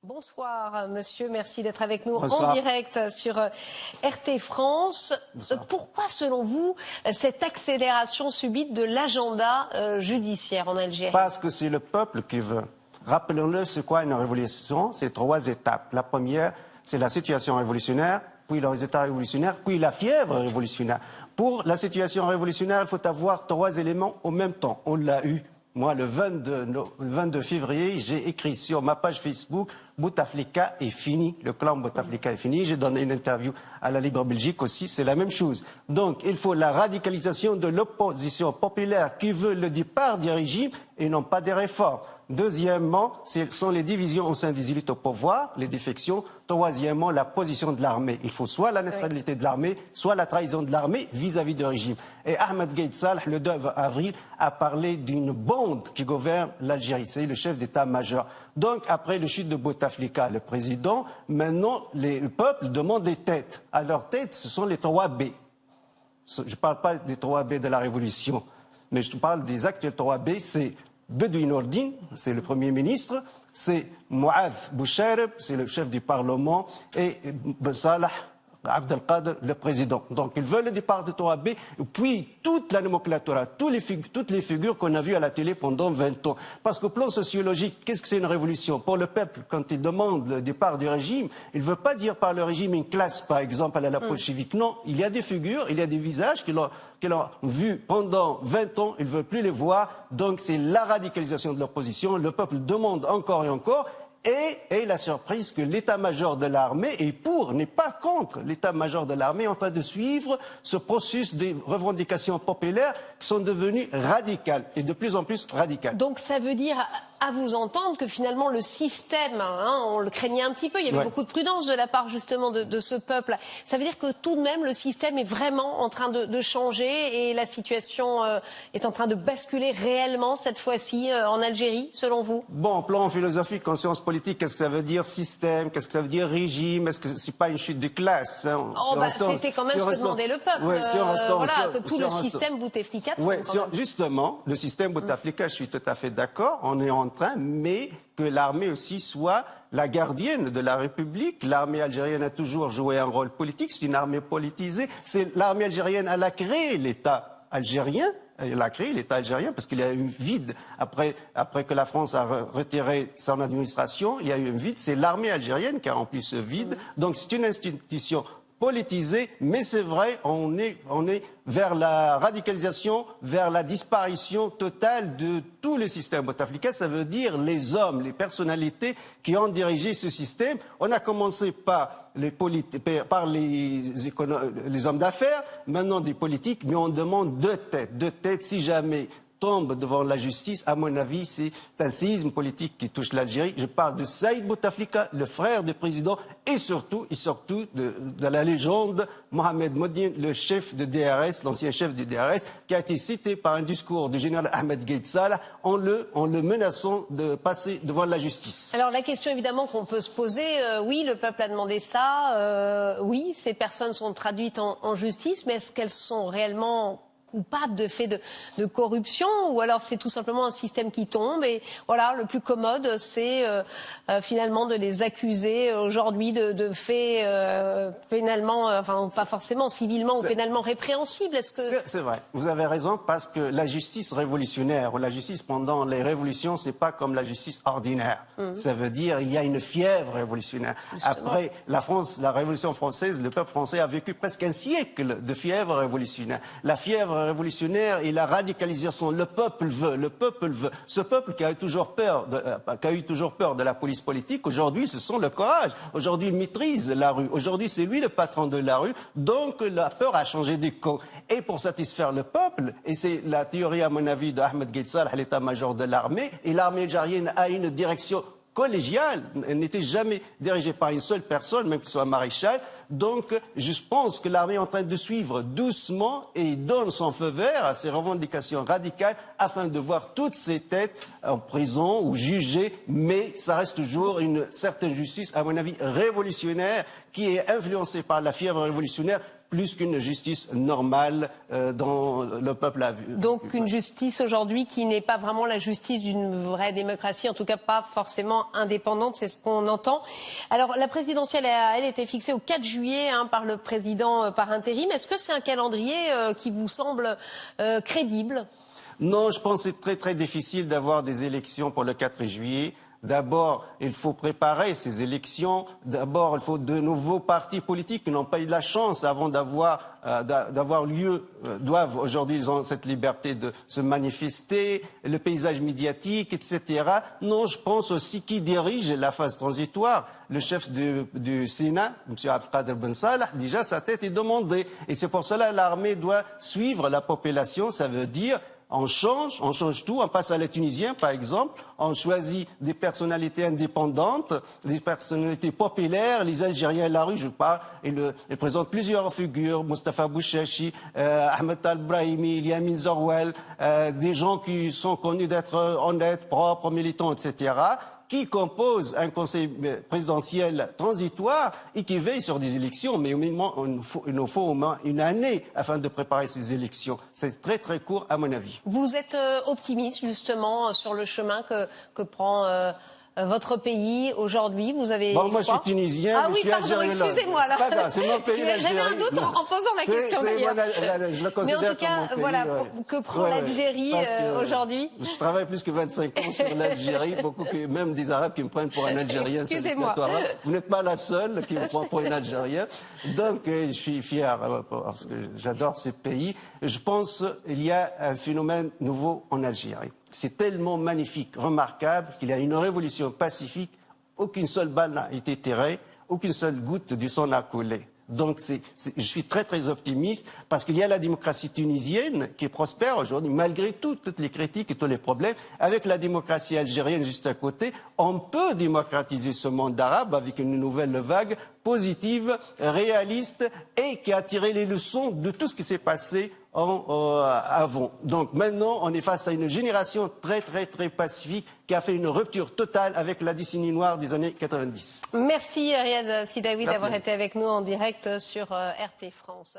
Bonsoir monsieur, merci d'être avec nous Bonsoir. en direct sur RT France. Pourquoi selon vous cette accélération subite de l'agenda judiciaire en Algérie? Parce que c'est le peuple qui veut. Rappelons-le, c'est quoi une révolution? C'est 3 étapes. La première, c'est la situation révolutionnaire, puis le résultat révolutionnaire, puis la fièvre révolutionnaire. Pour la situation révolutionnaire, il faut avoir 3 éléments au même temps. On l'a eu. Moi, le 22 février, j'ai écrit sur ma page Facebook « Bouteflika est fini ». Le clan Bouteflika est fini. J'ai donné une interview à la Libre Belgique aussi. C'est la même chose. Donc, il faut la radicalisation de l'opposition populaire qui veut le départ du régime et non pas des réformes. Deuxièmement, ce sont les divisions au sein des élites au pouvoir, les défections. Troisièmement, la position de l'armée. Il faut soit la neutralité de l'armée, soit la trahison de l'armée vis-à-vis du régime. Et Ahmed Gaïd Salah, le 2 avril, a parlé d'une bande qui gouverne l'Algérie. C'est le chef d'état-major. Donc, après le chute de Bouteflika, le président, maintenant, le peuple demande des têtes. À leur tête, ce sont les 3 B. Je ne parle pas des 3 B de la Révolution, mais je parle des actuels 3 B. C'est Bedoui Nordin, c'est le Premier ministre, c'est Mouad Bouchareb, c'est le chef du Parlement, et Salah Abdelkader, le président. Donc ils veulent le départ de 3B, puis toute la nomenclature, toutes les figures qu'on a vues à la télé pendant 20 ans. Parce qu'au plan sociologique, qu'est-ce que c'est une révolution? Pour le peuple, quand il demande le départ du régime, il ne veut pas dire par le régime une classe, par exemple, à la bolchevique. Non, il y a des figures, il y a des visages qu'il a vus pendant 20 ans, il ne veut plus les voir. Donc c'est la radicalisation de l'opposition. Le peuple demande encore et encore. Et la surprise que l'état-major de l'armée est pour, n'est pas contre. L'état-major de l'armée est en train de suivre ce processus des revendications populaires qui sont devenues radicales et de plus en plus radicales. Donc ça veut dire, à vous entendre, que finalement le système, on le craignait un petit peu, il y avait beaucoup de prudence de la part justement de ce peuple. Ça veut dire que tout de même le système est vraiment en train de changer et la situation est en train de basculer réellement cette fois-ci en Algérie, selon vous? Bon, au plan philosophique, en sciences politiques, qu'est-ce que ça veut dire système? Qu'est-ce que ça veut dire régime? Est-ce que c'est pas une chute de classe? C'était quand même ce que demandait le peuple. Que tout le système Bouteflika tombe. Justement, le système Bouteflika, je suis tout à fait d'accord, on est en train, mais que l'armée aussi soit la gardienne de la République. L'armée algérienne a toujours joué un rôle politique, c'est une armée politisée. L'armée algérienne, elle a créé l'État algérien. Elle a créé l'État algérien parce qu'il y a eu un vide. Après que la France a retiré son administration, il y a eu un vide. C'est l'armée algérienne qui a rempli ce vide. Donc c'est une institution politisée, mais c'est vrai, on est vers la radicalisation, vers la disparition totale de tout le système Bouteflika. Ça veut dire les hommes, les personnalités qui ont dirigé ce système. On a commencé par les hommes d'affaires, maintenant des politiques, mais on demande 2 têtes. 2 têtes, si jamais tombe devant la justice, à mon avis, c'est un séisme politique qui touche l'Algérie. Je parle de Saïd Bouteflika, le frère du président, et surtout de la légende Mohamed Modine, le chef de DRS, l'ancien chef du DRS, qui a été cité par un discours du général Ahmed Gaïd Salah en le menaçant de passer devant la justice. Alors la question évidemment qu'on peut se poser, oui, le peuple a demandé ça, oui, ces personnes sont traduites en justice, mais est-ce qu'elles sont réellement coupables de faits de corruption, ou alors c'est tout simplement un système qui tombe et voilà, le plus commode c'est finalement de les accuser aujourd'hui de faits pénalement, enfin pas forcément civilement ou pénalement répréhensibles. C'est vrai, vous avez raison, parce que la justice révolutionnaire ou la justice pendant les révolutions, c'est pas comme la justice ordinaire. Ça veut dire il y a une fièvre révolutionnaire. Justement. Après la Révolution française, le peuple français a vécu presque un siècle de fièvre révolutionnaire. La fièvre révolutionnaire et la radicalisation, le peuple veut. Ce peuple qui a eu toujours peur de la police politique, aujourd'hui, ce sont le courage. Aujourd'hui, il maîtrise la rue. Aujourd'hui, c'est lui le patron de la rue. Donc, la peur a changé de camp. Et pour satisfaire le peuple, et c'est la théorie, à mon avis, d'Ahmed Gaïd Salah, l'état-major de l'armée, et l'armée algérienne a une direction collégiale, elle n'était jamais dirigée par une seule personne, même qu'il soit maréchal. Donc, je pense que l'armée est en train de suivre doucement et donne son feu vert à ces revendications radicales afin de voir toutes ces têtes en prison ou jugées, mais ça reste toujours une certaine justice, à mon avis, révolutionnaire, qui est influencée par la fièvre révolutionnaire, plus qu'une justice normale dont le peuple a vu. Donc une justice aujourd'hui qui n'est pas vraiment la justice d'une vraie démocratie, en tout cas pas forcément indépendante, c'est ce qu'on entend. Alors la présidentielle, elle était fixée au 4 juillet par le président par intérim. Est-ce que c'est un calendrier qui vous semble crédible ? Non, je pense que c'est très très difficile d'avoir des élections pour le 4 juillet. D'abord, il faut préparer ces élections. D'abord, il faut de nouveaux partis politiques qui n'ont pas eu la chance avant d'avoir lieu, doivent aujourd'hui, ils ont cette liberté de se manifester, le paysage médiatique, etc. Non, je pense aussi qui dirige la phase transitoire. Le chef du Sénat, M. Abdelkader Ben Salah, déjà sa tête est demandée. Et c'est pour cela que l'armée doit suivre la population. Ça veut dire on change tout, on passe à la tunisienne par exemple, on choisit des personnalités indépendantes, des personnalités populaires, les Algériens à la rue, je parle, ils présentent plusieurs figures, Mustafa Bouchachi, Ahmed Al-Brahimi, Yamin Zorwel, des gens qui sont connus d'être honnêtes, propres, militants, etc., qui compose un conseil présidentiel transitoire et qui veille sur des élections. Mais au minimum, il nous faut au moins une année afin de préparer ces élections. C'est très très court à mon avis. Vous êtes optimiste justement sur le chemin que prend votre pays aujourd'hui. Vous avez moi je suis tunisien, mais je suis algérien. Excusez-moi là. C'est mon pays l'Algérie. J'avais un doute en posant la question d'ailleurs. Je le considère mais en tout cas, comme mon pays, voilà, que prend l'Algérie aujourd'hui. Je travaille plus que 25 ans sur l'Algérie, même des Arabes qui me prennent pour un Algérien. Excusez-moi. Vous n'êtes pas la seule qui me prend pour un Algérien. Donc je suis fier parce que j'adore ce pays. Je pense qu'il y a un phénomène nouveau en Algérie. C'est tellement magnifique, remarquable, qu'il y a une révolution pacifique. Aucune seule balle n'a été tirée, aucune seule goutte du sang n'a coulé. Donc je suis très très optimiste parce qu'il y a la démocratie tunisienne qui prospère aujourd'hui, malgré toutes les critiques et tous les problèmes. Avec la démocratie algérienne juste à côté, on peut démocratiser ce monde arabe avec une nouvelle vague positive, réaliste et qui a tiré les leçons de tout ce qui s'est passé avant. Donc maintenant, on est face à une génération très très très pacifique qui a fait une rupture totale avec la décennie noire des années 90. Merci Riyad Sidaoui d'avoir été avec nous en direct sur RT France.